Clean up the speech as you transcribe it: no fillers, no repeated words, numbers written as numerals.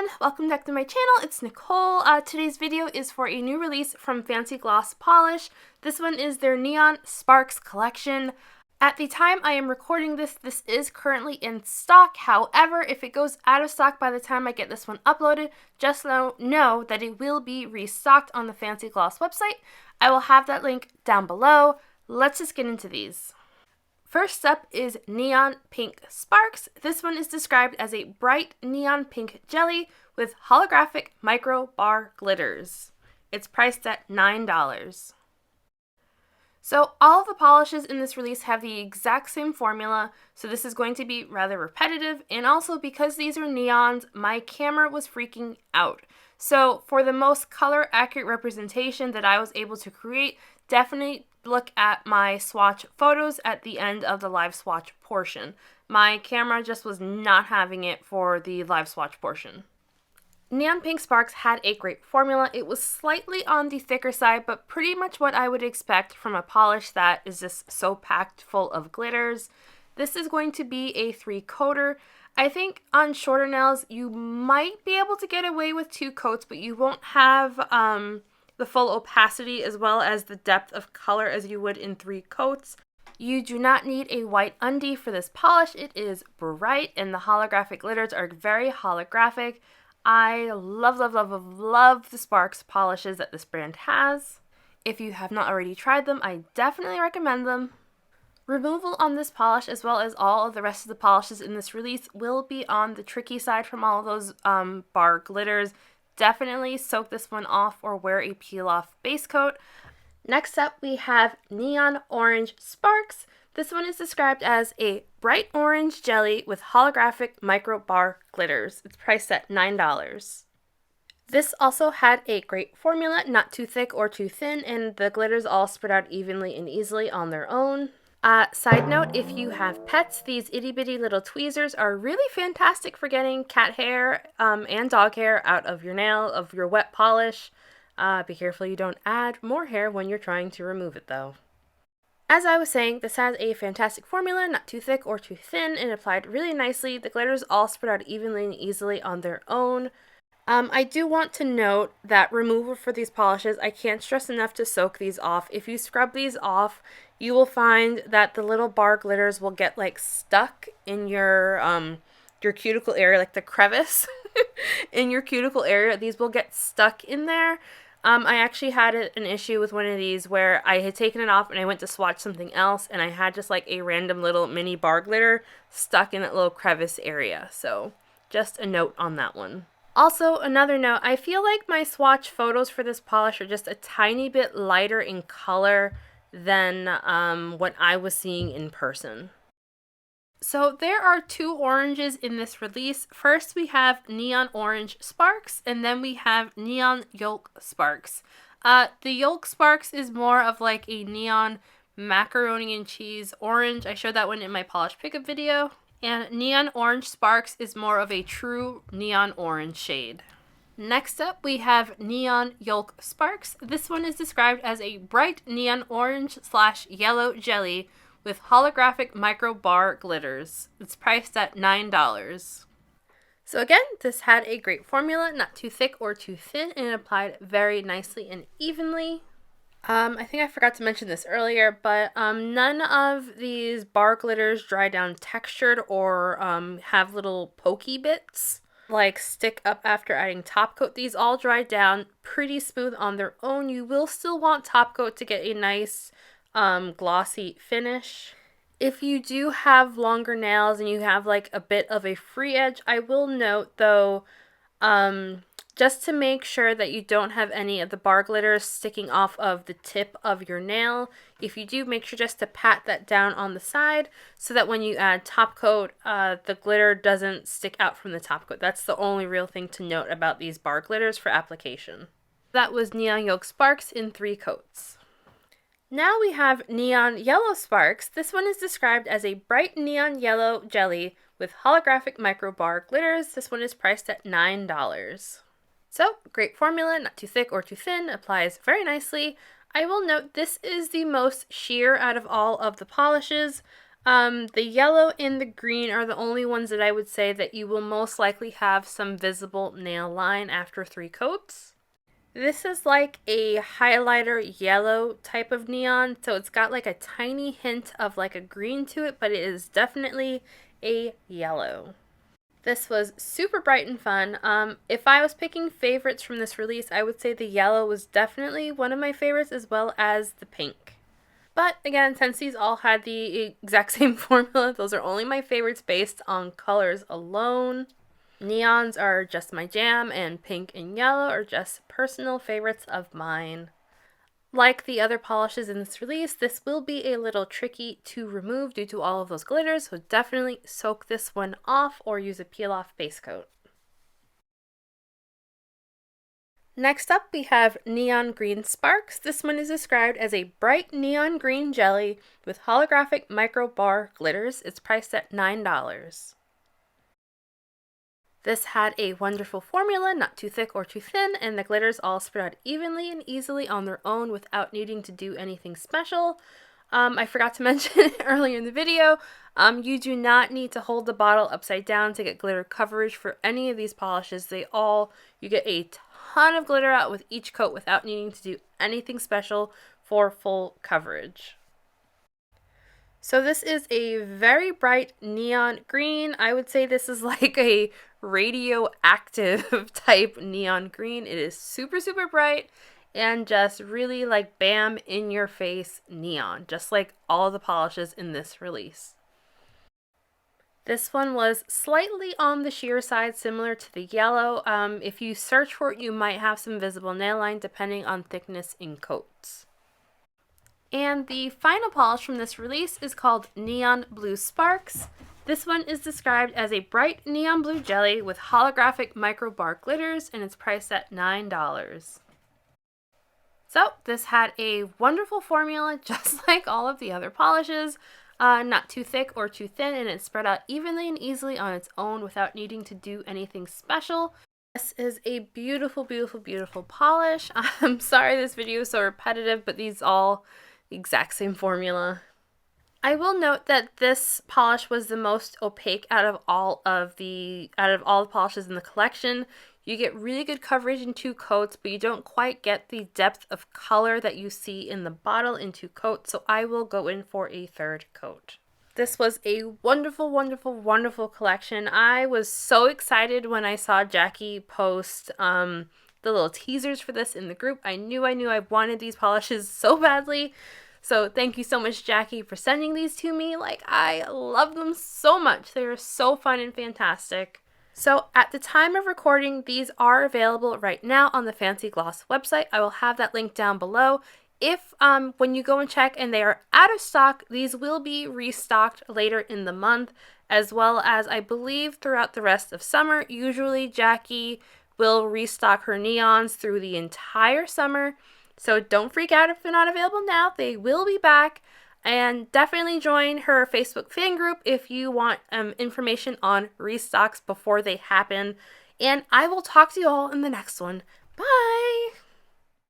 everyone, welcome back to my channel. It's Nicole. Today's video is for a new release from Fancy Gloss Polish. This one is their Neon Sparks collection. At the time I am recording this is currently in stock. However, if it goes out of stock by the time I get this one uploaded, just know that it will be restocked on the Fancy Gloss website. I will have that link down below. Let's just get into these. First up is Neon Pink Sparks. This one is described as a bright neon pink jelly with holographic micro bar glitters. It's priced at $9. So all of the polishes in this release have the exact same formula, so this is going to be rather repetitive, and also because these are neons, my camera was freaking out. So for the most color accurate representation that I was able to create, definitely look at my swatch photos at the end of the live swatch portion. My camera just was not having it for the live swatch portion. Neon Pink Sparks had a great formula. It was slightly on the thicker side, but pretty much what I would expect from a polish that is just so packed full of glitters. This is going to be a 3-coater. I think on shorter nails you might be able to get away with 2 coats, but you won't have the full opacity as well as the depth of color as you would in 3 coats. You do not need a white undie for this polish. It is bright and the holographic glitters are very holographic. I love the Sparks polishes that this brand has. If you have not already tried them, I definitely recommend them. Removal on this polish, as well as all of the rest of the polishes in this release, will be on the tricky side from all of those bar glitters. Definitely soak this one off or wear a peel-off base coat. Next up, we have Neon Orange Sparks. This one is described as a bright orange jelly with holographic micro bar glitters. It's priced at $9. This also had a great formula, not too thick or too thin, and the glitters all spread out evenly and easily on their own. Side note, if you have pets, these itty bitty little tweezers are really fantastic for getting cat hair and dog hair out of your nail, of your wet polish. Be careful you don't add more hair when you're trying to remove it though. As I was saying, this has a fantastic formula, not too thick or too thin, and applied really nicely. The glitters all spread out evenly and easily on their own. I do want to note that removal for these polishes, I can't stress enough to soak these off. If you scrub these off, you will find that the little bar glitters will get like stuck in your cuticle area, like the crevice in your cuticle area. These will get stuck in there. I actually had an issue with one of these where I had taken it off and I went to swatch something else and I had just like a random little mini bar glitter stuck in that little crevice area. So just a note on that one. Also, another note, I feel like my swatch photos for this polish are just a tiny bit lighter in color than what I was seeing in person. So there are 2 oranges in this release. First we have Neon Orange Sparks, and then we have Neon Yolk Sparks. The Yolk Sparks is more of like a neon macaroni and cheese orange. I showed that one in my polish pickup video. And Neon Orange Sparks is more of a true neon orange shade. Next up, we have Neon Yolk Sparks. This one is described as a bright neon orange / yellow jelly with holographic micro bar glitters. It's priced at $9. So again, this had a great formula, not too thick or too thin, and it applied very nicely and evenly. I think I forgot to mention this earlier, but none of these bar glitters dry down textured or have little pokey bits like stick up after adding top coat. These all dry down pretty smooth on their own. You will still want top coat to get a nice glossy finish. If you do have longer nails and you have like a bit of a free edge, I will note though, just to make sure that you don't have any of the bar glitters sticking off of the tip of your nail, if you do, make sure just to pat that down on the side so that when you add top coat, the glitter doesn't stick out from the top coat. That's the only real thing to note about these bar glitters for application. That was Neon Yolk Sparks in 3 coats. Now we have Neon Yellow Sparks. This one is described as a bright neon yellow jelly with holographic micro bar glitters. This one is priced at $9. So, great formula, not too thick or too thin, applies very nicely. I will note this is the most sheer out of all of the polishes. The yellow and the green are the only ones that I would say that you will most likely have some visible nail line after 3 coats. This is like a highlighter yellow type of neon, so it's got like a tiny hint of like a green to it, but it is definitely a yellow. This was super bright and fun. If I was picking favorites from this release, I would say the yellow was definitely one of my favorites, as well as the pink. But again, since these all had the exact same formula, those are only my favorites based on colors alone. Neons are just my jam, and pink and yellow are just personal favorites of mine. Like the other polishes in this release, this will be a little tricky to remove due to all of those glitters, so definitely soak this one off or use a peel-off base coat. Next up, we have Neon Green Sparks. This one is described as a bright neon green jelly with holographic micro bar glitters. It's priced at $9. This had a wonderful formula, not too thick or too thin, and the glitters all spread out evenly and easily on their own without needing to do anything special. I forgot to mention earlier in the video, you do not need to hold the bottle upside down to get glitter coverage for any of these polishes. You get a ton of glitter out with each coat without needing to do anything special for full coverage. So this is a very bright neon green. I would say this is like a radioactive type neon green. It is super, super bright and just really like bam in your face neon, just like all the polishes in this release. This one was slightly on the sheer side, similar to the yellow. If you search for it, you might have some visible nail line depending on thickness in coats. And the final polish from this release is called Neon Blue Sparks. This one is described as a bright neon blue jelly with holographic micro bar glitters, and it's priced at $9. So this had a wonderful formula, just like all of the other polishes. Not too thick or too thin, and it spread out evenly and easily on its own without needing to do anything special. This is a beautiful, beautiful, beautiful polish. I'm sorry this video is so repetitive, but these all the exact same formula. I will note that this polish was the most opaque out of all the polishes in the collection. You get really good coverage in 2 coats, but you don't quite get the depth of color that you see in the bottle in 2 coats, so I will go in for a 3rd coat. This was a wonderful, wonderful, wonderful collection. I was so excited when I saw Jackie post the little teasers for this in the group. I knew I wanted these polishes so badly. So thank you so much, Jackie, for sending these to me. Like, I love them so much. They are so fun and fantastic. So at the time of recording, these are available right now on the Fancy Gloss website. I will have that link down below. If when you go and check and they are out of stock, these will be restocked later in the month, as well as I believe throughout the rest of summer. Usually Jackie will restock her neons through the entire summer. So don't freak out if they're not available now. They will be back. And definitely join her Facebook fan group if you want information on restocks before they happen. And I will talk to you all in the next one. Bye!